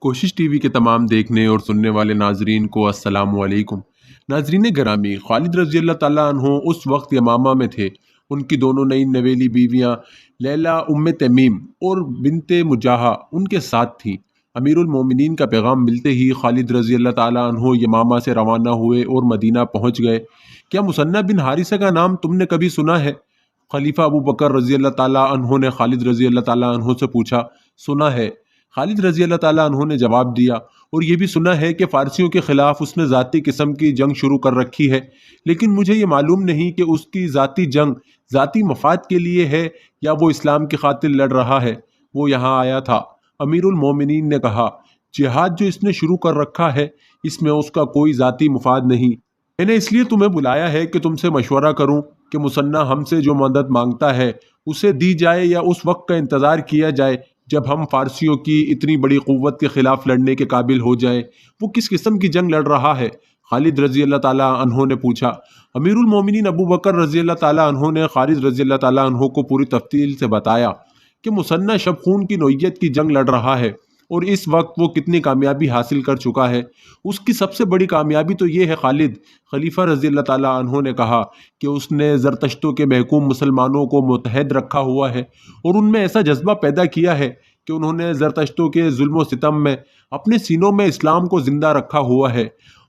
کوشش T V کے تمام دیکھنے اور سننے والے ناظرین کو السلام علیکم۔ ناظرین گرامی، خالد رضی اللہ تعالیٰ عنہ اس وقت یمامہ میں تھے۔ ان کی دونوں نئی نویلی بیویاں لیلا ام تمیم اور بنت مجاہہ ان کے ساتھ تھیں۔ امیر المومنین کا پیغام ملتے ہی خالد رضی اللہ تعالیٰ عنہ یمامہ سے روانہ ہوئے اور مدینہ پہنچ گئے۔ کیا مثنہ بن حارثہ کا نام تم نے کبھی سنا ہے؟ خلیفہ ابو بکر رضی اللہ تعالیٰ عنہ نے خالد رضی اللہ تعالیٰ عنہ سے پوچھا۔ سنا ہے، خالد رضی اللہ تعالیٰ عنہ نے جواب دیا، اور یہ بھی سنا ہے کہ فارسیوں کے خلاف اس نے ذاتی قسم کی جنگ شروع کر رکھی ہے، لیکن مجھے یہ معلوم نہیں کہ اس کی ذاتی جنگ ذاتی مفاد کے لیے ہے یا وہ اسلام کی خاطر لڑ رہا ہے۔ وہ یہاں آیا تھا۔ امیر المومنین نے کہا، جہاد جو اس نے شروع کر رکھا ہے اس میں اس کا کوئی ذاتی مفاد نہیں۔ میں نے اس لیے تمہیں بلایا ہے کہ تم سے مشورہ کروں کہ مثنہ ہم سے جو مدد مانگتا ہے اسے دی جائے یا اس وقت کا انتظار کیا جائے جب ہم فارسیوں کی اتنی بڑی قوت کے خلاف لڑنے کے قابل ہو جائیں۔ وہ کس قسم کی جنگ لڑ رہا ہے؟ خالد رضی اللہ تعالیٰ عنہ نے پوچھا۔ امیر المومنین ابو بکر رضی اللہ تعالیٰ عنہ نے خالد رضی اللہ تعالیٰ عنہ کو پوری تفصیل سے بتایا کہ مثنہ شب خون کی نوعیت کی جنگ لڑ رہا ہے اور اس وقت وہ کتنی کامیابی حاصل کر چکا ہے۔ اس کی سب سے بڑی کامیابی تو یہ ہے خالد، خلیفہ رضی اللہ تعالیٰ عنہ نے کہا، کہ اس نے زرتشتوں کے محکوم مسلمانوں کو متحد رکھا ہوا ہے اور ان میں ایسا جذبہ پیدا کیا ہے کہ انہوں نے زرتشتوں کے ظلم و ستم میں اپنے سینوں میں اسلام کو زندہ رکھا ہوا ہے۔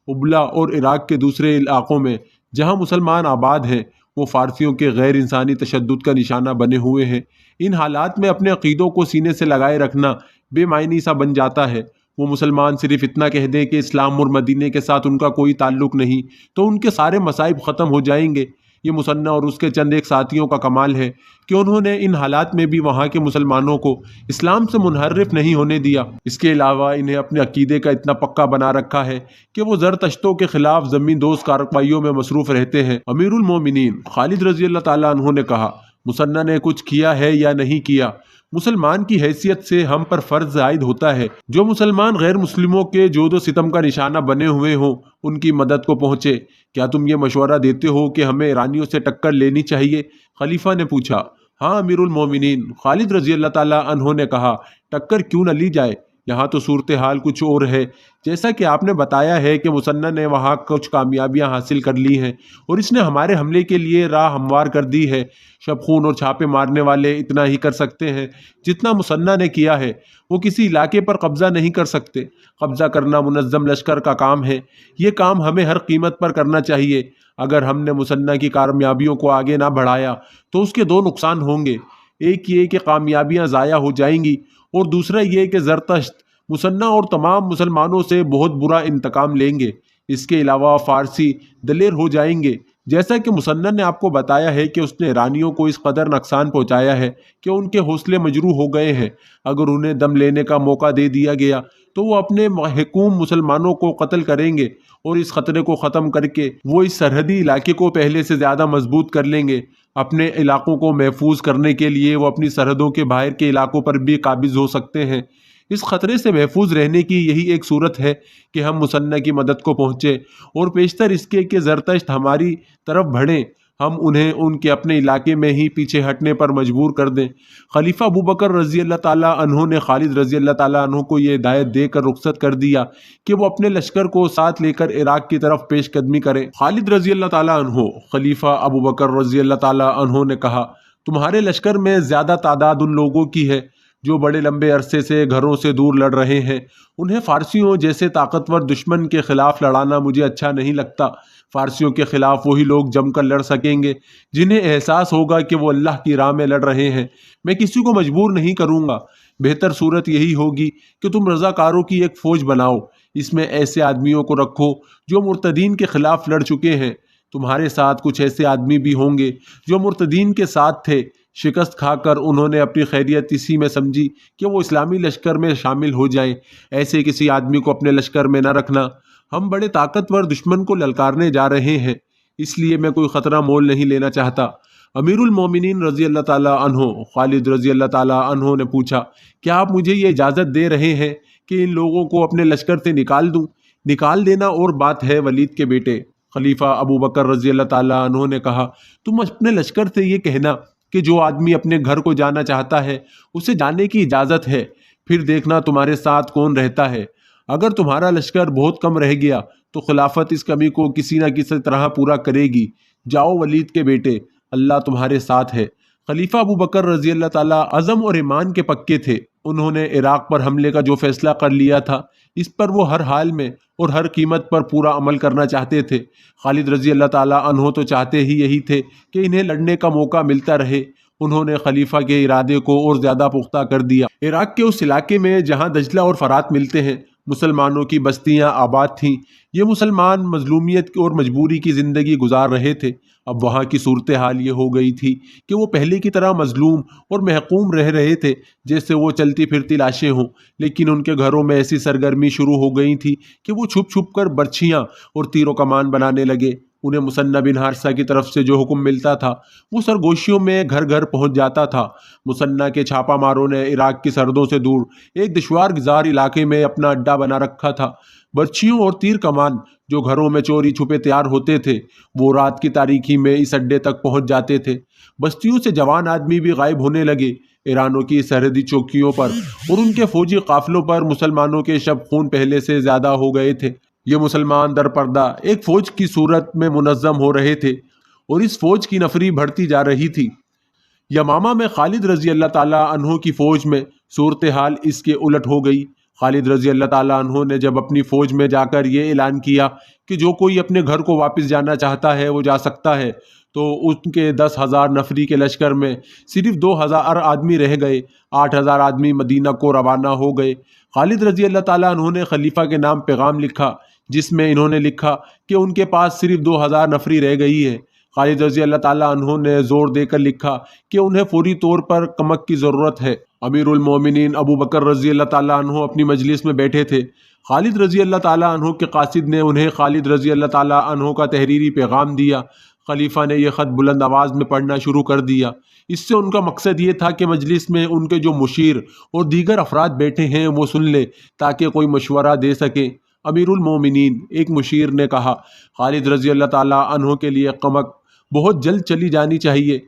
ابلا اور عراق کے دوسرے علاقوں میں جہاں مسلمان آباد ہیں وہ فارسیوں کے غیر انسانی تشدد کا نشانہ بنے ہوئے ہیں۔ ان حالات میں اپنے عقیدوں کو سینے سے لگائے رکھنا بے معنی سا بن جاتا ہے۔ وہ مسلمان صرف اتنا کہہ دیں کہ اسلام اور مدینے کے ساتھ ان کا کوئی تعلق نہیں تو ان کے سارے مصائب ختم ہو جائیں گے۔ یہ مثنہ اور اس کے چند ایک ساتھیوں کا کمال ہے کہ انہوں نے ان حالات میں بھی وہاں کے مسلمانوں کو اسلام سے منحرف نہیں ہونے دیا۔ اس کے علاوہ انہیں اپنے عقیدے کا اتنا پکا بنا رکھا ہے کہ وہ زرتشتوں کے خلاف زمین دوز کارروائیوں میں مصروف رہتے ہیں۔ امیر المومنین خالد رضی اللہ تعالیٰ عنہ نے کہا، مثنہ نے کچھ کیا ہے یا نہیں کیا؟ مسلمان کی حیثیت سے ہم پر فرض عائد ہوتا ہے جو مسلمان غیر مسلموں کے جود و ستم کا نشانہ بنے ہوئے ہوں ان کی مدد کو پہنچے۔ کیا تم یہ مشورہ دیتے ہو کہ ہمیں ایرانیوں سے ٹکر لینی چاہیے؟ خلیفہ نے پوچھا۔ ہاں امیر المومنین، خالد رضی اللہ تعالیٰ عنہ نے کہا، ٹکر کیوں نہ لی جائے؟ یہاں تو صورتحال کچھ اور ہے۔ جیسا کہ آپ نے بتایا ہے کہ مثنہ نے وہاں کچھ کامیابیاں حاصل کر لی ہیں اور اس نے ہمارے حملے کے لیے راہ ہموار کر دی ہے۔ شب خون اور چھاپے مارنے والے اتنا ہی کر سکتے ہیں جتنا مثنہ نے کیا ہے۔ وہ کسی علاقے پر قبضہ نہیں کر سکتے۔ قبضہ کرنا منظم لشکر کا کام ہے۔ یہ کام ہمیں ہر قیمت پر کرنا چاہیے۔ اگر ہم نے مثنہ کی کامیابیوں کو آگے نہ بڑھایا تو اس کے دو نقصان ہوں گے۔ ایک یہ کہ کامیابیاں ضائع ہو جائیں گی اور دوسرا یہ کہ زرتشت مثنہ اور تمام مسلمانوں سے بہت برا انتقام لیں گے۔ اس کے علاوہ فارسی دلیر ہو جائیں گے۔ جیسا کہ مثنہ نے آپ کو بتایا ہے کہ اس نے ایرانیوں کو اس قدر نقصان پہنچایا ہے کہ ان کے حوصلے مجروح ہو گئے ہیں۔ اگر انہیں دم لینے کا موقع دے دیا گیا تو وہ اپنے محکوم مسلمانوں کو قتل کریں گے اور اس خطرے کو ختم کر کے وہ اس سرحدی علاقے کو پہلے سے زیادہ مضبوط کر لیں گے۔ اپنے علاقوں کو محفوظ کرنے کے لیے وہ اپنی سرحدوں کے باہر کے علاقوں پر بھی قابض ہو سکتے ہیں۔ اس خطرے سے محفوظ رہنے کی یہی ایک صورت ہے کہ ہم مثنہ کی مدد کو پہنچے اور پیشتر اس کے کہ زرتشت ہماری طرف بڑھیں، ہم انہیں ان کے اپنے علاقے میں ہی پیچھے ہٹنے پر مجبور کر دیں۔ خلیفہ ابو بکر رضی اللہ تعالیٰ عنہ نے خالد رضی اللہ تعالیٰ عنہ کو یہ ہدایت دے کر رخصت کر دیا کہ وہ اپنے لشکر کو ساتھ لے کر عراق کی طرف پیش قدمی کریں۔ خالد رضی اللہ تعالیٰ عنہ، خلیفہ ابو بکر رضی اللہ تعالیٰ عنہ نے کہا، تمہارے لشکر میں زیادہ تعداد ان لوگوں کی ہے جو بڑے لمبے عرصے سے گھروں سے دور لڑ رہے ہیں۔ انہیں فارسیوں جیسے طاقتور دشمن کے خلاف لڑانا مجھے اچھا نہیں لگتا۔ فارسیوں کے خلاف وہی لوگ جم کر لڑ سکیں گے جنہیں احساس ہوگا کہ وہ اللہ کی راہ میں لڑ رہے ہیں۔ میں کسی کو مجبور نہیں کروں گا۔ بہتر صورت یہی ہوگی کہ تم رضاکاروں کی ایک فوج بناؤ۔ اس میں ایسے آدمیوں کو رکھو جو مرتدین کے خلاف لڑ چکے ہیں۔ تمہارے ساتھ کچھ ایسے آدمی بھی ہوں گے جو مرتدین کے ساتھ تھے۔ شکست کھا کر انہوں نے اپنی خیریت اسی میں سمجھی کہ وہ اسلامی لشکر میں شامل ہو جائیں۔ ایسے کسی آدمی کو اپنے لشکر میں نہ رکھنا۔ ہم بڑے طاقتور دشمن کو للکارنے جا رہے ہیں، اس لیے میں کوئی خطرہ مول نہیں لینا چاہتا۔ امیر المومنین رضی اللہ تعالیٰ عنہ خالد رضی اللہ تعالیٰ عنہ نے پوچھا، کیا آپ مجھے یہ اجازت دے رہے ہیں کہ ان لوگوں کو اپنے لشکر سے نکال دوں؟ نکال دینا اور بات ہے ولید کے بیٹے۔ خلیفہ ابو بکر رضی اللہ تعالیٰ عنہ نے کہا، تم اپنے لشکر سے یہ کہنا کہ جو آدمی اپنے گھر کو جانا چاہتا ہے اسے جانے کی اجازت ہے، پھر دیکھنا تمہارے ساتھ کون رہتا ہے۔ اگر تمہارا لشکر بہت کم رہ گیا تو خلافت اس کمی کو کسی نہ کسی طرح پورا کرے گی۔ جاؤ ولید کے بیٹے، اللہ تمہارے ساتھ ہے۔ خلیفہ ابو بکر رضی اللہ تعالیٰ عزم اور ایمان کے پکے تھے۔ انہوں نے عراق پر حملے کا جو فیصلہ کر لیا تھا اس پر وہ ہر حال میں اور ہر قیمت پر پورا عمل کرنا چاہتے تھے۔ خالد رضی اللہ تعالیٰ عنہ تو چاہتے ہی یہی تھے کہ انہیں لڑنے کا موقع ملتا رہے۔ انہوں نے خلیفہ کے ارادے کو اور زیادہ پختہ کر دیا۔ عراق کے اس علاقے میں جہاں دجلہ اور فرات ملتے ہیں مسلمانوں کی بستیاں آباد تھیں۔ یہ مسلمان مظلومیت اور مجبوری کی زندگی گزار رہے تھے۔ اب وہاں کی صورتحال یہ ہو گئی تھی کہ وہ پہلے کی طرح مظلوم اور محکوم رہ رہے تھے جیسے وہ چلتی پھرتی لاشیں ہوں، لیکن ان کے گھروں میں ایسی سرگرمی شروع ہو گئی تھی کہ وہ چھپ چھپ کر برچھیاں اور تیر و کمان بنانے لگے۔ انہیں مثنی بن حارثہ کی طرف سے جو حکم ملتا تھا وہ سرگوشیوں میں گھر گھر پہنچ جاتا تھا۔ مثنی کے چھاپا ماروں نے عراق کی سرحدوں سے دور ایک دشوار گزار علاقے میں اپنا اڈا بنا رکھا تھا۔ برچھیوں اور تیر کمان جو گھروں میں چوری چھپے تیار ہوتے تھے وہ رات کی تاریکی میں اس اڈے تک پہنچ جاتے تھے۔ بستیوں سے جوان آدمی بھی غائب ہونے لگے۔ ایرانوں کی سرحدی چوکیوں پر اور ان کے فوجی قافلوں پر مسلمانوں کے شب خون پہلے سے زیادہ ہو گئے تھے۔ یہ مسلمان در پردہ ایک فوج کی صورت میں منظم ہو رہے تھے اور اس فوج کی نفری بڑھتی جا رہی تھی۔ یمامہ میں خالد رضی اللہ تعالیٰ عنہ کی فوج میں صورتحال اس کے الٹ ہو گئی۔ خالد رضی اللہ تعالیٰ عنہ نے جب اپنی فوج میں جا کر یہ اعلان کیا کہ جو کوئی اپنے گھر کو واپس جانا چاہتا ہے وہ جا سکتا ہے، تو ان کے 10,000 نفری کے لشکر میں صرف 2,000 آدمی رہ گئے۔ 8,000 آدمی مدینہ کو روانہ ہو گئے۔ خالد رضی اللہ تعالیٰ عنہ نے خلیفہ کے نام پیغام لکھا جس میں انہوں نے لکھا کہ ان کے پاس صرف 2,000 نفری رہ گئی ہے۔ خالد رضی اللہ تعالیٰ عنہ نے زور دے کر لکھا کہ انہیں فوری طور پر کمک کی ضرورت ہے۔ امیر المومنین ابو بکر رضی اللہ تعالیٰ عنہ اپنی مجلس میں بیٹھے تھے۔ خالد رضی اللہ تعالیٰ عنہ کے قاصد نے انہیں خالد رضی اللہ تعالیٰ عنہ کا تحریری پیغام دیا۔ خلیفہ نے یہ خط بلند آواز میں پڑھنا شروع کر دیا۔ اس سے ان کا مقصد یہ تھا کہ مجلس میں ان کے جو مشیر اور دیگر افراد بیٹھے ہیں وہ سن لیں تاکہ کوئی مشورہ دے سکیں۔ امیر المومنین ایک مشیر نے کہا، خالد رضی اللہ تعالیٰ عنہ کے لیے کمک بہت جلد چلی جانی چاہیے۔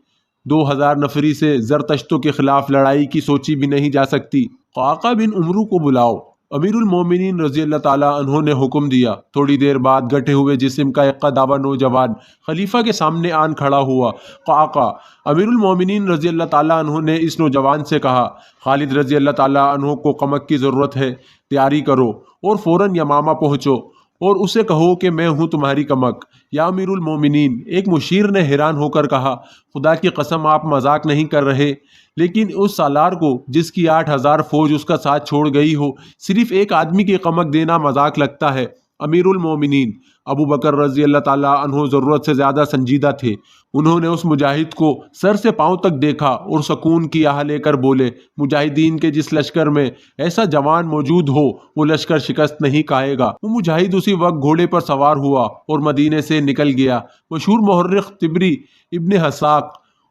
2,000 نفری سے زرتشتوں کے خلاف لڑائی کی سوچی بھی نہیں جا سکتی۔ قعقاع بن عمرو کو بلاؤ۔ امیر المومنین رضی اللہ تعالیٰ عنہ نے حکم دیا۔ تھوڑی دیر بعد گٹھے ہوئے جسم کا ایک قدابہ نوجوان خلیفہ کے سامنے آن کھڑا ہوا۔ قعقاع، امیر المومنین رضی اللہ تعالیٰ عنہ نے اس نوجوان سے کہا، خالد رضی اللہ تعالیٰ عنہ کو کمک کی ضرورت ہے، تیاری کرو اور فوراً یمامہ پہنچو اور اسے کہو کہ میں ہوں تمہاری کمک۔ یا امیر المومنین، ایک مشیر نے حیران ہو کر کہا، خدا کی قسم آپ مذاق نہیں کر رہے، لیکن اس سالار کو جس کی 8,000 فوج اس کا ساتھ چھوڑ گئی ہو صرف ایک آدمی کی کمک دینا مذاق لگتا ہے۔ امیر المومنین ابو بکر رضی اللہ تعالیٰ عنہ ضرورت سے زیادہ سنجیدہ تھے۔ انہوں نے اس مجاہد کو سر سے پاؤں تک دیکھا اور سکون کی آہ لے کر بولے، مجاہدین کے جس لشکر میں ایسا جوان موجود ہو وہ لشکر شکست نہیں کھائے گا۔ وہ مجاہد اسی وقت گھوڑے پر سوار ہوا اور مدینے سے نکل گیا۔ مشہور مورخ طبری ابن حساق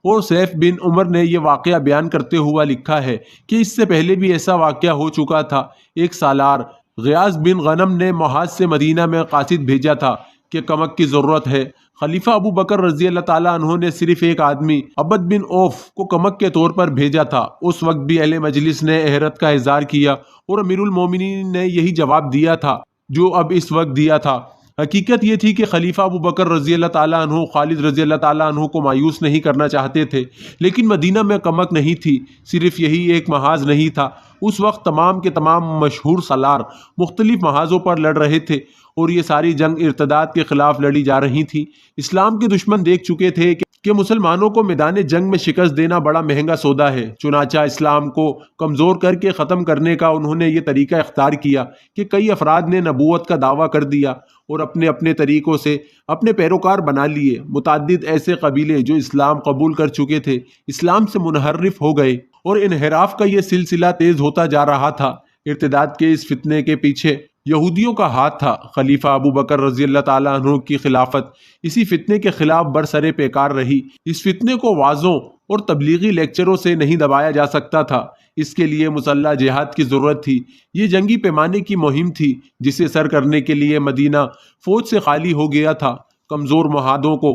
اور سیف بن عمر نے یہ واقعہ بیان کرتے ہوا لکھا ہے کہ اس سے پہلے بھی ایسا واقعہ ہو چکا تھا۔ ایک سالار غیاث بن غنم نے محاذ سے مدینہ میں قاصد بھیجا تھا کہ کمک کی ضرورت ہے۔ خلیفہ ابو بکر رضی اللہ تعالیٰ عنہ نے صرف ایک آدمی عبد بن اوف کو کمک کے طور پر بھیجا تھا۔ اس وقت بھی اہل مجلس نے حیرت کا اظہار کیا اور امیر المومنین نے یہی جواب دیا تھا جو اب اس وقت دیا تھا۔ حقیقت یہ تھی کہ خلیفہ ابو بکر رضی اللہ تعالیٰ عنہ خالد رضی اللہ تعالیٰ عنہ کو مایوس نہیں کرنا چاہتے تھے، لیکن مدینہ میں کمک نہیں تھی۔ صرف یہی ایک محاذ نہیں تھا۔ اس وقت تمام کے تمام مشہور سالار مختلف محاذوں پر لڑ رہے تھے اور یہ ساری جنگ ارتداد کے خلاف لڑی جا رہی تھی۔ اسلام کے دشمن دیکھ چکے تھے کہ مسلمانوں کو میدان جنگ میں شکست دینا بڑا مہنگا سودا ہے، چنانچہ اسلام کو کمزور کر کے ختم کرنے کا انہوں نے یہ طریقہ اختیار کیا کہ کئی افراد نے نبوت کا دعویٰ کر دیا اور اپنے اپنے طریقوں سے اپنے پیروکار بنا لیے۔ متعدد ایسے قبیلے جو اسلام قبول کر چکے تھے اسلام سے منحرف ہو گئے اور انحراف کا یہ سلسلہ تیز ہوتا جا رہا تھا۔ ارتداد کے اس فتنے کے پیچھے یہودیوں کا ہاتھ تھا۔ خلیفہ ابو بکر رضی اللہ تعالیٰ عنہ کی خلافت اسی فتنے کے خلاف برسر پیکار رہی۔ اس فتنے کو وعظوں اور تبلیغی لیکچروں سے نہیں دبایا جا سکتا تھا، اس کے لیے مسلح جہاد کی ضرورت تھی۔ یہ جنگی پیمانے کی مہم تھی جسے سر کرنے کے لیے مدینہ فوج سے خالی ہو گیا تھا۔ کمزور معاہدوں کو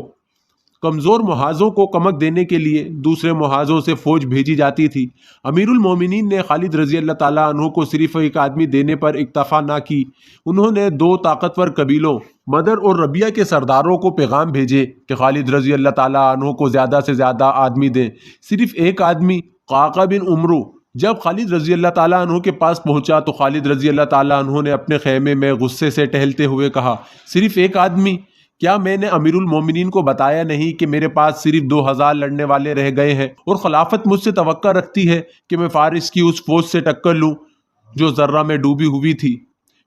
کمزور محاذوں کو کمک دینے کے لیے دوسرے محاذوں سے فوج بھیجی جاتی تھی۔ امیر المومنین نے خالد رضی اللہ تعالیٰ عنہ کو صرف ایک آدمی دینے پر اکتفا نہ کی، انہوں نے دو طاقتور قبیلوں بدر اور ربیہ کے سرداروں کو پیغام بھیجے کہ خالد رضی اللہ تعالیٰ عنہ کو زیادہ سے زیادہ آدمی دیں۔ صرف ایک آدمی قعقاع بن عمرو جب خالد رضی اللہ تعالیٰ عنہ کے پاس پہنچا تو خالد رضی اللہ تعالیٰ عنہ نے اپنے خیمے میں غصے سے ٹہلتے ہوئے کہا، صرف ایک آدمی؟ کیا میں نے امیر المومنین کو بتایا نہیں کہ میرے پاس صرف 2000 لڑنے والے رہ گئے ہیں اور خلافت مجھ سے توقع رکھتی ہے کہ میں فارس کی اس فوج سے ٹکر لوں جو ذرہ میں ڈوبی ہوئی تھی؟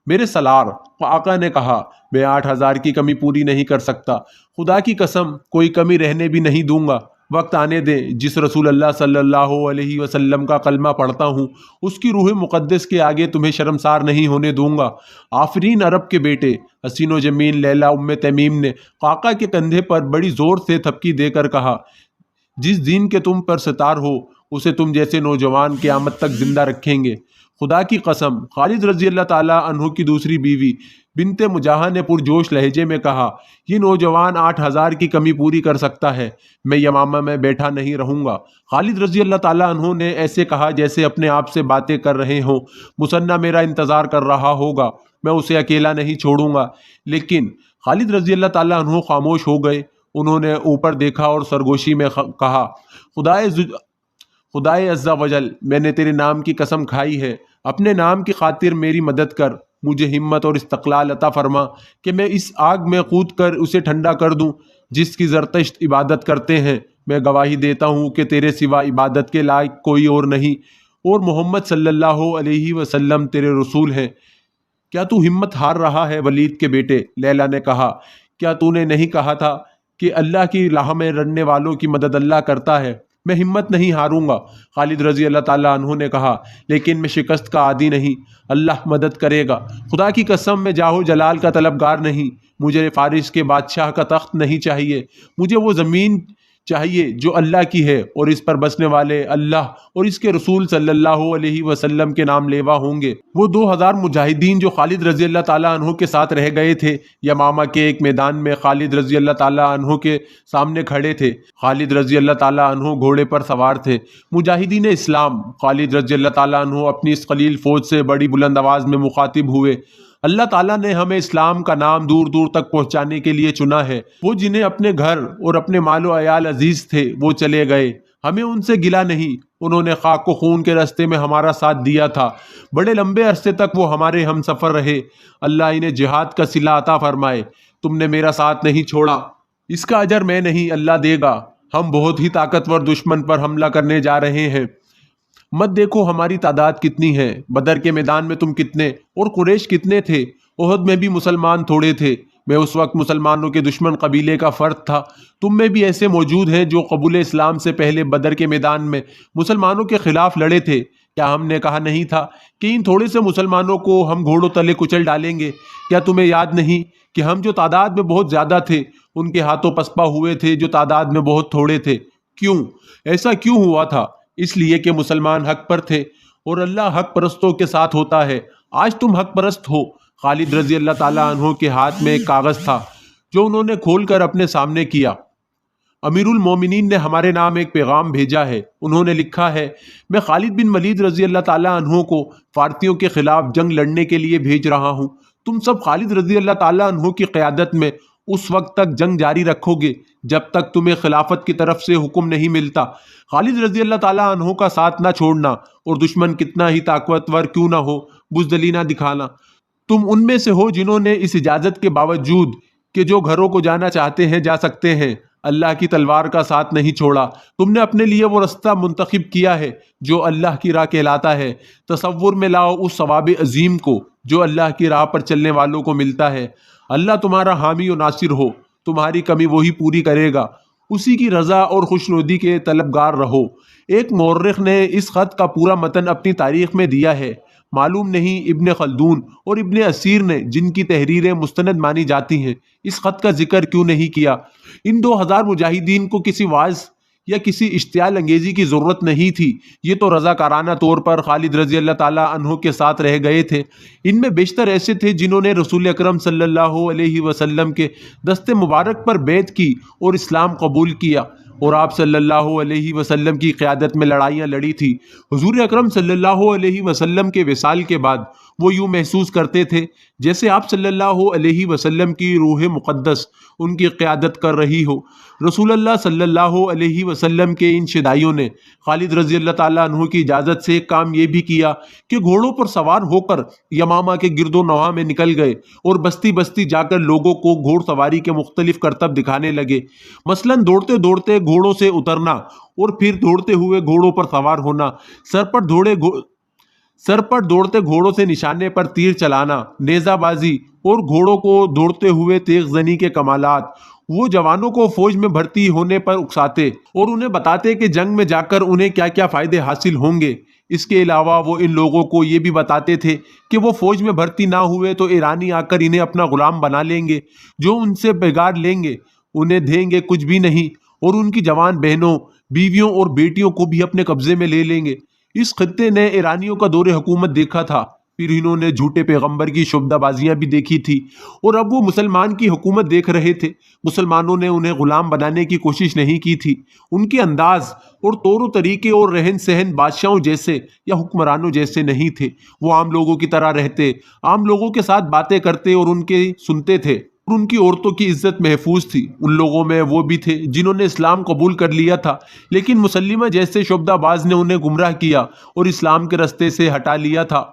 میرے سالار، قعقاع نے کہا، میں 8000 کی کمی پوری نہیں کر سکتا، خدا کی قسم کوئی کمی رہنے بھی نہیں دوں گا۔ وقت آنے دیں، جس رسول اللہ صلی اللہ علیہ وسلم کا کلمہ پڑھتا ہوں اس کی روح مقدس کے آگے تمہیں شرمسار نہیں ہونے دوں گا۔ آفرین عرب کے بیٹے حسین و جمیل لیلا تمیم نے قعقاع کے کندھے پر بڑی زور سے تھپکی دے کر کہا، جس دین کے تم پر ستار ہو اسے تم جیسے نوجوان قیامت تک زندہ رکھیں گے۔ خدا کی قسم، خالد رضی اللہ تعالیٰ عنہ کی دوسری بیوی بنت مجاہہ نے پرجوش لہجے میں کہا، یہ نوجوان 8000 کی کمی پوری کر سکتا ہے، میں یمامہ میں بیٹھا نہیں رہوں گا۔ خالد رضی اللہ تعالیٰ عنہ نے ایسے کہا جیسے اپنے آپ سے باتیں کر رہے ہوں، مثنیٰ میرا انتظار کر رہا ہوگا، میں اسے اکیلا نہیں چھوڑوں گا۔ لیکن خالد رضی اللہ تعالیٰ عنہ خاموش ہو گئے، انہوں نے اوپر دیکھا اور سرگوشی میں کہا، خدائے عز و جل، میں نے تیرے نام کی قسم کھائی ہے، اپنے نام کی خاطر میری مدد کر، مجھے ہمت اور استقلال عطا فرما کہ میں اس آگ میں کود کر اسے ٹھنڈا کر دوں جس کی زرتشت عبادت کرتے ہیں۔ میں گواہی دیتا ہوں کہ تیرے سوا عبادت کے لائق کوئی اور نہیں، اور محمد صلی اللہ علیہ وسلم تیرے رسول ہیں۔ کیا تو ہمت ہار رہا ہے ولید کے بیٹے؟ لیلا نے کہا، کیا تو نے نہیں کہا تھا کہ اللہ کی راہ میں لڑنے والوں کی مدد اللہ کرتا ہے؟ میں ہمت نہیں ہاروں گا۔ خالد رضی اللہ تعالیٰ عنہ نے کہا، لیکن میں شکست کا عادی نہیں، اللہ مدد کرے گا۔ خدا کی قسم، میں جاہ و جلال کا طلبگار نہیں، مجھے فارس کے بادشاہ کا تخت نہیں چاہیے، مجھے وہ زمین چاہیے جو اللہ کی ہے اور اس پر بسنے والے اللہ اور اس کے رسول صلی اللہ علیہ وسلم کے نام لیوا ہوں گے۔ وہ 2000 مجاہدین جو خالد رضی اللہ تعالیٰ عنہ کے ساتھ رہ گئے تھے یمامہ کے ایک میدان میں خالد رضی اللہ تعالیٰ عنہ کے سامنے کھڑے تھے۔ خالد رضی اللہ تعالیٰ عنہ گھوڑے پر سوار تھے۔ مجاہدین اسلام خالد رضی اللہ تعالیٰ عنہ اپنی اس قلیل فوج سے بڑی بلند آواز میں مخاطب ہوئے، اللہ تعالیٰ نے ہمیں اسلام کا نام دور دور تک پہنچانے کے لیے چنا ہے۔ وہ جنہیں اپنے گھر اور اپنے مال و عیال عزیز تھے وہ چلے گئے، ہمیں ان سے گلہ نہیں، انہوں نے خاک و خون کے راستے میں ہمارا ساتھ دیا تھا، بڑے لمبے عرصے تک وہ ہمارے ہم سفر رہے، اللہ انہیں جہاد کا صلہ عطا فرمائے۔ تم نے میرا ساتھ نہیں چھوڑا، اس کا اجر میں نہیں، اللہ دے گا۔ ہم بہت ہی طاقتور دشمن پر حملہ کرنے جا رہے ہیں، مت دیکھو ہماری تعداد کتنی ہے، بدر کے میدان میں تم کتنے اور قریش کتنے تھے، احد میں بھی مسلمان تھوڑے تھے، میں اس وقت مسلمانوں کے دشمن قبیلے کا فرد تھا، تم میں بھی ایسے موجود ہیں جو قبول اسلام سے پہلے بدر کے میدان میں مسلمانوں کے خلاف لڑے تھے۔ کیا ہم نے کہا نہیں تھا کہ ان تھوڑے سے مسلمانوں کو ہم گھوڑوں تلے کچل ڈالیں گے؟ کیا تمہیں یاد نہیں کہ ہم جو تعداد میں بہت زیادہ تھے ان کے ہاتھوں پسپا ہوئے تھے جو تعداد میں بہت تھوڑے تھے؟ کیوں ایسا کیوں ہوا تھا؟ اس لیے کہ مسلمان حق پر تھے اور اللہ حق پرستوں کے ساتھ ہوتا ہے۔ آج تم حق پرست ہو۔ خالد رضی اللہ تعالیٰ عنہ کے ہاتھ میں ایک کاغذ تھا جو انہوں نے کھول کر اپنے سامنے کیا۔ امیر المومنین نے ہمارے نام ایک پیغام بھیجا ہے، انہوں نے لکھا ہے، میں خالد بن ولید رضی اللہ تعالیٰ عنہ کو فارسیوں کے خلاف جنگ لڑنے کے لیے بھیج رہا ہوں۔ تم سب خالد رضی اللہ تعالیٰ عنہ کی قیادت میں اس وقت تک جنگ جاری رکھو گے جب تک تمہیں خلافت کی طرف سے حکم نہیں ملتا۔ خالد رضی اللہ تعالیٰ عنہ کا ساتھ نہ چھوڑنا اور دشمن کتنا ہی طاقتور کیوں نہ ہو بزدلی نہ دکھانا۔ تم ان میں سے ہو جنہوں نے اس اجازت کے باوجود کہ جو گھروں کو جانا چاہتے ہیں جا سکتے ہیں، اللہ کی تلوار کا ساتھ نہیں چھوڑا۔ تم نے اپنے لیے وہ رستہ منتخب کیا ہے جو اللہ کی راہ کہلاتا ہے۔ تصور میں لاؤ اس ثواب عظیم کو جو اللہ کی راہ پر چلنے والوں کو ملتا ہے۔ اللہ تمہارا حامی و ناصر ہو، تمہاری کمی وہی پوری کرے گا، اسی کی رضا اور خوشنودی کے طلبگار رہو۔ ایک مورخ نے اس خط کا پورا متن اپنی تاریخ میں دیا ہے، معلوم نہیں ابن خلدون اور ابن اسیر نے جن کی تحریریں مستند مانی جاتی ہیں اس خط کا ذکر کیوں نہیں کیا۔ ان 2000 مجاہدین کو کسی واعظ یا کسی اشتعال انگیزی کی ضرورت نہیں تھی، یہ تو رضاکارانہ طور پر خالد رضی اللہ تعالیٰ عنہ کے ساتھ رہ گئے تھے۔ ان میں بیشتر ایسے تھے جنہوں نے رسول اکرم صلی اللہ علیہ وسلم کے دست مبارک پر بیعت کی اور اسلام قبول کیا، اور آپ صلی اللہ علیہ وسلم کی قیادت میں لڑائیاں لڑی تھی۔ حضور اکرم صلی اللہ علیہ وسلم کے وصال کے بعد وہ یوں محسوس کرتے تھے جیسے آپ صلی اللہ علیہ وسلم کی روح مقدس ان کی قیادت کر رہی ہو۔ رسول اللہ صلی اللہ علیہ وسلم کے ان شدائیوں نے خالد رضی اللہ تعالیٰ عنہ کی اجازت سے ایک کام یہ بھی کیا کہ گھوڑوں پر سوار ہو کر یمامہ کے گرد و نواح میں نکل گئے اور بستی بستی جا کر لوگوں کو گھوڑ سواری کے مختلف کرتب دکھانے لگے، مثلاً دوڑتے دوڑتے گھوڑوں سے اترنا اور پھر دوڑتے ہوئے گھوڑوں پر سوار ہونا، سر پر دوڑتے گھوڑوں سے نشانے پر تیر چلانا، نیزہ بازی اور گھوڑوں کو دوڑتے ہوئے تیغ زنی کے کمالات۔ وہ جوانوں کو فوج میں بھرتی ہونے پر اکساتے اور انہیں بتاتے کہ جنگ میں جا کر انہیں کیا کیا فائدے حاصل ہوں گے۔ اس کے علاوہ وہ ان لوگوں کو یہ بھی بتاتے تھے کہ وہ فوج میں بھرتی نہ ہوئے تو ایرانی آ کر انہیں اپنا غلام بنا لیں گے، جو ان سے بگاڑ لیں گے، انہیں دیں گے کچھ بھی نہیں، اور ان کی جوان بہنوں، بیویوں اور بیٹیوں کو بھی اپنے قبضے میں لے لیں گے۔ اس خطے نے ایرانیوں کا دور حکومت دیکھا تھا، پھر انہوں نے جھوٹے پیغمبر کی شعبدہ بازیاں بھی دیکھی تھی، اور اب وہ مسلمان کی حکومت دیکھ رہے تھے۔ مسلمانوں نے انہیں غلام بنانے کی کوشش نہیں کی تھی۔ ان کے انداز اور طور و طریقے اور رہن سہن بادشاہوں جیسے یا حکمرانوں جیسے نہیں تھے۔ وہ عام لوگوں کی طرح رہتے، عام لوگوں کے ساتھ باتیں کرتے اور ان کے سنتے تھے، اور ان کی عورتوں کی عزت محفوظ تھی۔ ان لوگوں میں وہ بھی تھے جنہوں نے اسلام قبول کر لیا تھا، لیکن مسلمہ جیسے شعبدہ باز نے انہیں گمراہ کیا اور اسلام کے رستے سے ہٹا لیا تھا۔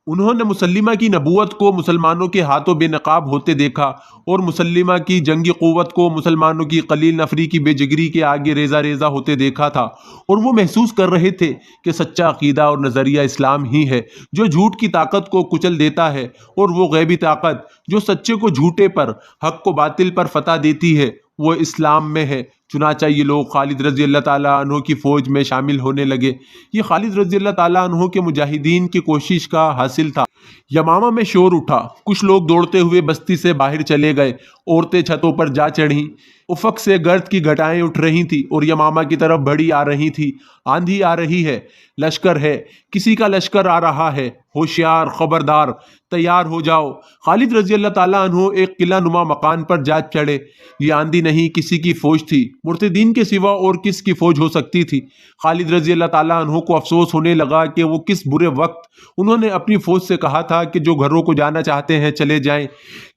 انہوں نے مسلمہ کی نبوت کو مسلمانوں کے ہاتھوں بے نقاب ہوتے دیکھا، اور مسلمہ کی جنگی قوت کو مسلمانوں کی قلیل نفری کی بے جگری کے آگے ریزہ ریزہ ہوتے دیکھا تھا، اور وہ محسوس کر رہے تھے کہ سچا عقیدہ اور نظریہ اسلام ہی ہے جو جھوٹ کی طاقت کو کچل دیتا ہے، اور وہ غیبی طاقت جو سچے کو جھوٹے پر، حق کو باطل پر فتح دیتی ہے، وہ اسلام میں ہے۔ چنانچہ یہ لوگ خالد رضی اللہ تعالیٰ عنہ کی فوج میں شامل ہونے لگے۔ یہ خالد رضی اللہ تعالیٰ عنہ کے مجاہدین کی کوشش کا حاصل تھا۔ یمامہ میں شور اٹھا، کچھ لوگ دوڑتے ہوئے بستی سے باہر چلے گئے، عورتیں چھتوں پر جا چڑھیں، افق سے گرد کی گھٹائیں اٹھ رہی تھیں اور یمامہ کی طرف بڑھی آ رہی تھی۔ آندھی آ رہی ہے، لشکر ہے، کسی کا لشکر آ رہا ہے، ہوشیار، خبردار، تیار ہو جاؤ۔ خالد رضی اللہ تعالیٰ عنہ ایک قلعہ نما مکان پر جا چڑھے۔ یہ آندھی نہیں، کسی کی فوج تھی۔ مرتدین کے سوا اور کس کی فوج ہو سکتی تھی؟ خالد رضی اللہ تعالیٰ عنہ کو افسوس ہونے لگا کہ وہ کس برے وقت انہوں نے اپنی فوج سے کہا تھا کہ جو گھروں کو جانا چاہتے ہیں چلے جائیں۔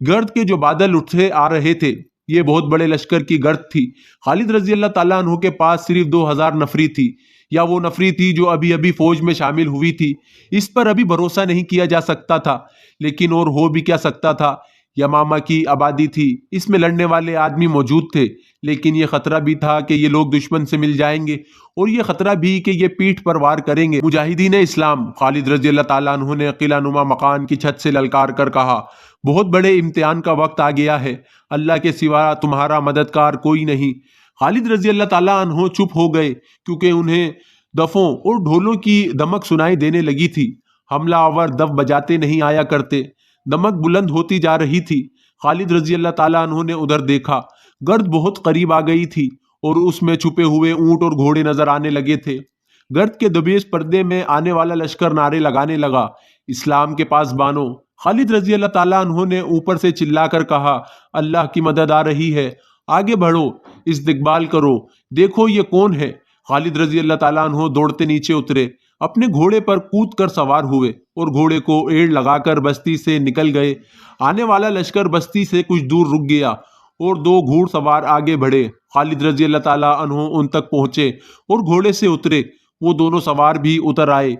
گرد کے جو بادل اٹھے آ رہے تھے، یہ بہت بڑے لشکر کی گرد تھی۔ خالد رضی اللہ تعالیٰ عنہ کے پاس صرف 2000 نفری تھی، یا وہ نفری تھی جو ابھی ابھی فوج میں شامل ہوئی تھی۔ اس پر ابھی بھروسہ نہیں کیا جا سکتا تھا، لیکن اور ہو بھی کیا سکتا تھا؟ یمامہ کی آبادی تھی، اس میں لڑنے والے آدمی موجود تھے، لیکن یہ خطرہ بھی تھا کہ یہ لوگ دشمن سے مل جائیں گے، اور یہ خطرہ بھی کہ یہ پیٹھ پر وار کریں گے۔ مجاہدین اسلام، خالد رضی اللہ تعالیٰ عنہ نے قلعہ نما مکان کی چھت سے للکار کر کہا، بہت بڑے امتحان کا وقت آ گیا ہے، اللہ کے سوا تمہارا مددگار کوئی نہیں۔ خالد رضی اللہ تعالیٰ عنہ چپ ہو گئے، کیونکہ انہیں دفوں اور ڈھولوں کی دمک سنائی دینے لگی تھی۔ حملہ آور دف بجاتے نہیں آیا کرتے، دمک بلند ہوتی جا رہی تھی۔ خالد رضی اللہ تعالیٰ عنہ نے ادھر دیکھا، گرد بہت قریب آ گئی تھی، اور اس میں چھپے ہوئے اونٹ اور گھوڑے نظر آنے لگے تھے۔ گرد کے دبیز پردے میں آنے والا لشکر نعرے لگانے لگا، اسلام کے پاس بانو۔ خالد رضی اللہ تعالیٰ عنہ نے اوپر سے چلا کر کہا، اللہ کی مدد آ رہی ہے، آگے بڑھو، استقبال کرو، دیکھو یہ کون ہے۔ خالد رضی اللہ تعالیٰ عنہ دوڑتے نیچے اترے، اپنے گھوڑے پر کود کر سوار ہوئے اور گھوڑے کو ایڑ لگا کر بستی سے نکل گئے۔ آنے والا لشکر بستی سے کچھ دور رک گیا اور دو گھوڑ سوار آگے بڑھے۔ خالد رضی اللہ تعالیٰ عنہ ان تک پہنچے اور گھوڑے سے اترے۔ وہ دونوں سوار بھی اتر آئے۔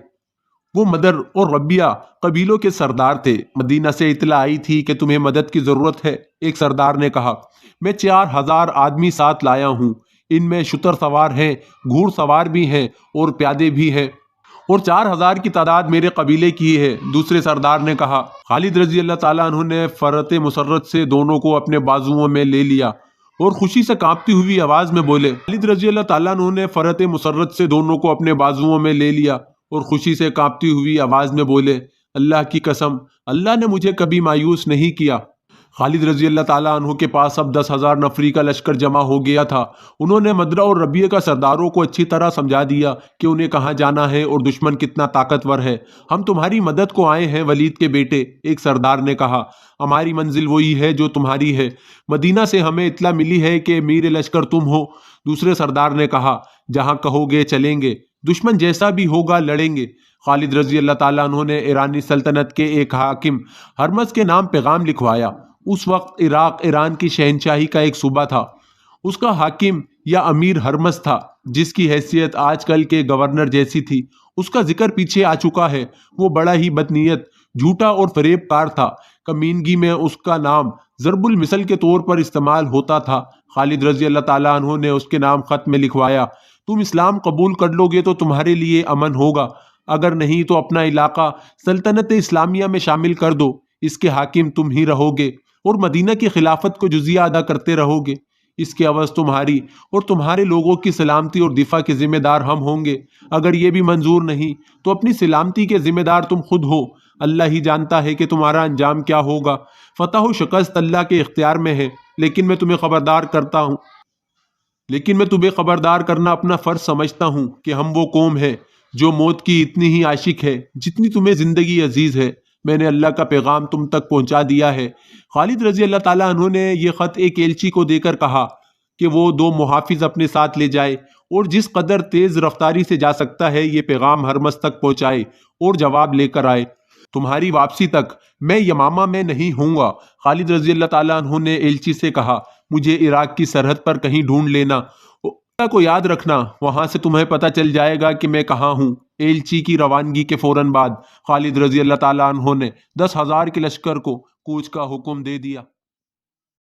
وہ مدر اور ربیہ قبیلوں کے سردار تھے۔ مدینہ سے اطلاع آئی تھی کہ تمہیں مدد کی ضرورت ہے۔ ایک سردار نے کہا، میں 4000 آدمی ساتھ لایا ہوں، ان میں شتر سوار ہیں، گھوڑ سوار بھی ہیں اور پیادے بھی ہیں، اور 4000 کی تعداد میرے قبیلے کی ہے۔ دوسرے سردار نے کہا۔ خالد رضی اللہ تعالیٰ عنہ نے فرت مسرت سے دونوں کو اپنے بازوؤں میں لے لیا اور خوشی سے کانپتی ہوئی آواز میں بولے۔ خالد رضی اللہ تعالیٰ عنہ نے فرت مسرت سے دونوں کو اپنے بازوؤں میں لے لیا اور خوشی سے کانپتی ہوئی آواز میں بولے، اللہ کی قسم، اللہ نے مجھے کبھی مایوس نہیں کیا۔ خالد رضی اللہ تعالیٰ عنہ کے پاس اب 10,000 نفری کا لشکر جمع ہو گیا تھا۔ انہوں نے مدرہ اور ربیعہ کا سرداروں کو اچھی طرح سمجھا دیا کہ انہیں کہاں جانا ہے اور دشمن کتنا طاقتور ہے۔ ہم تمہاری مدد کو آئے ہیں ولید کے بیٹے، ایک سردار نے کہا۔ ہماری منزل وہی ہے جو تمہاری ہے، مدینہ سے ہمیں اطلاع ملی ہے کہ امیر لشکر تم ہو۔ دوسرے سردار نے کہا، جہاں کہو گے چلیں گے، دشمن جیسا بھی ہوگا لڑیں گے۔ خالد رضی اللہ تعالیٰ عنہ نے ایرانی سلطنت کے ایک حاکم ہرمز کے نام پیغام لکھوایا۔ اس وقت عراق ایران کی شہنشاہی کا ایک صوبہ تھا۔ اس کا حاکم یا امیر ہرمز تھا، جس کی حیثیت آج کل کے گورنر جیسی تھی۔ اس کا ذکر پیچھے آ چکا ہے۔ وہ بڑا ہی بدنیت، جھوٹا اور فریب کار تھا۔ کمینگی میں اس کا نام ضرب المثل کے طور پر استعمال ہوتا تھا۔ خالد رضی اللہ تعالیٰ عنہ نے اس کے نام خط میں لکھوایا، تم اسلام قبول کر لو گے تو تمہارے لیے امن ہوگا، اگر نہیں تو اپنا علاقہ سلطنت اسلامیہ میں شامل کر دو، اس کے حاکم تم ہی رہو گے اور مدینہ کی خلافت کو جزیہ ادا کرتے رہو گے۔ اس کے عوض تمہاری اور تمہارے لوگوں کی سلامتی اور دفاع کے ذمہ دار ہم ہوں گے۔ اگر یہ بھی منظور نہیں تو اپنی سلامتی کے ذمہ دار تم خود ہو۔ اللہ ہی جانتا ہے کہ تمہارا انجام کیا ہوگا۔ فتح و شکست اللہ کے اختیار میں ہے، لیکن میں تمہیں خبردار کرنا اپنا فرض سمجھتا ہوں کہ ہم وہ قوم ہے جو موت کی اتنی ہی عاشق ہے جتنی تمہیں زندگی عزیز ہے۔ میں نے اللہ کا پیغام تم تک پہنچا دیا ہے۔ خالد رضی اللہ تعالیٰ عنہ نے یہ خط ایک ایلچی کو دے کر کہا کہ وہ 2 محافظ اپنے ساتھ لے جائے اور جس قدر تیز رفتاری سے جا سکتا ہے یہ پیغام ہرمز تک پہنچائے اور جواب لے کر آئے۔ تمہاری واپسی تک میں یمامہ میں نہیں ہوں گا۔ خالد رضی اللہ تعالیٰ عنہ نے ایلچی سے کہا، مجھے عراق کی سرحد پر کہیں ڈھونڈ لینا، کو یاد رکھنا، وہاں سے تمہیں پتہ چل جائے گا کہ میں کہاں ہوں۔ ایلچی کی روانگی کے فوراً بعد خالد رضی اللہ تعالیٰ عنہ نے 10,000 کے لشکر کو کوچ کا حکم دے دیا۔